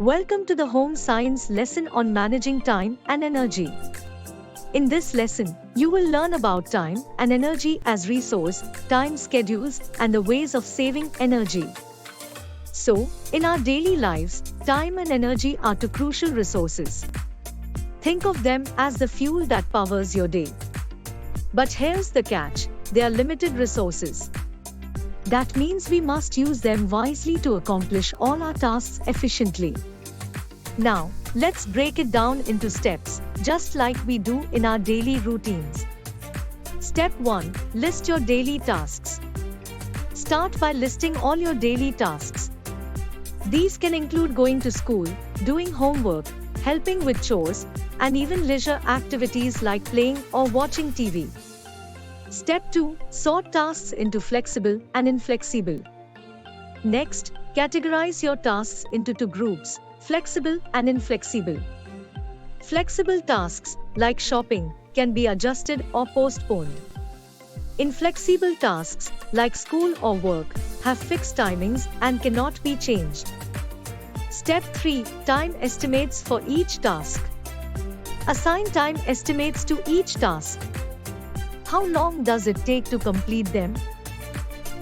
Welcome to the Home Science lesson on managing time and energy. In this lesson, you will learn about time and energy as resource, time schedules, and the ways of saving energy. So, in our daily lives, time and energy are two crucial resources. Think of them as the fuel that powers your day. But here's the catch, they are limited resources. That means we must use them wisely to accomplish all our tasks efficiently. Now, let's break it down into steps, just like we do in our daily routines. Step 1. List your daily tasks. Start by listing all your daily tasks. These can include going to school, doing homework, helping with chores, and even leisure activities like playing or watching TV. Step 2. Sort tasks into flexible and inflexible. Next, categorize your tasks into two groups, flexible and inflexible. Flexible tasks, like shopping, can be adjusted or postponed. Inflexible tasks, like school or work, have fixed timings and cannot be changed. Step 3. Time estimates for each task. Assign time estimates to each task. How long does it take to complete them?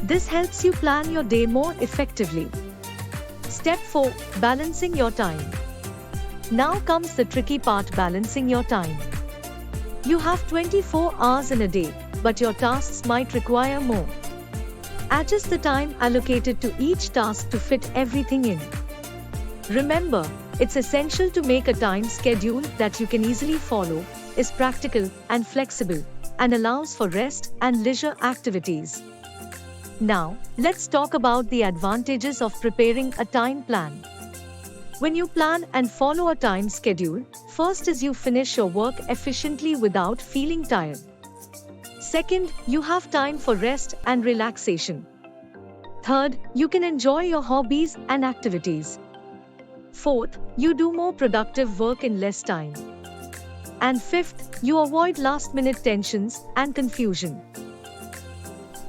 This helps you plan your day more effectively. Step 4. Balancing your time. Now comes the tricky part, balancing your time. You have 24 hours in a day, but your tasks might require more. Adjust the time allocated to each task to fit everything in. Remember, it's essential to make a time schedule that you can easily follow, is practical and flexible, and allows for rest and leisure activities. Now, let's talk about the advantages of preparing a time plan. When you plan and follow a time schedule, first is you finish your work efficiently without feeling tired. Second, you have time for rest and relaxation. Third, you can enjoy your hobbies and activities. Fourth, you do more productive work in less time. And fifth, you avoid last-minute tensions and confusion.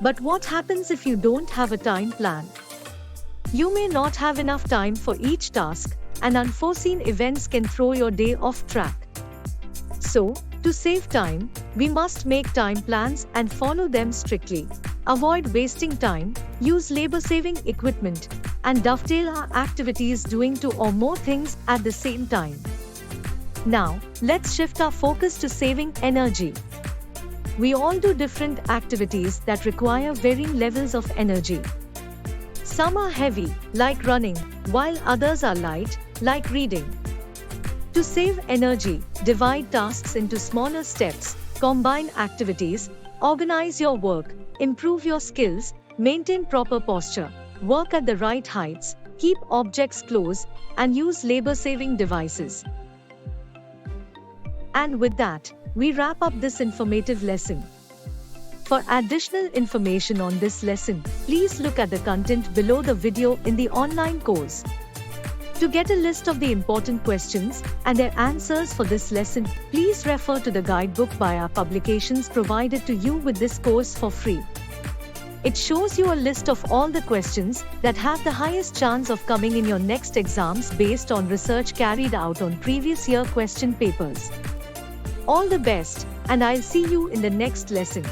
But what happens if you don't have a time plan? You may not have enough time for each task, and unforeseen events can throw your day off track. So, to save time, we must make time plans and follow them strictly. Avoid wasting time, use labor-saving equipment, and dovetail our activities doing two or more things at the same time. Now, let's shift our focus to saving energy. We all do different activities that require varying levels of energy. Some are heavy, like running, while others are light, like reading. To save energy, divide tasks into smaller steps, combine activities, organize your work, improve your skills, maintain proper posture, work at the right heights, keep objects close, and use labor-saving devices. And with that, we wrap up this informative lesson. For additional information on this lesson, please look at the content below the video in the online course. To get a list of the important questions and their answers for this lesson, please refer to the guidebook by our publications provided to you with this course for free. It shows you a list of all the questions that have the highest chance of coming in your next exams based on research carried out on previous year question papers. All the best, and I'll see you in the next lesson.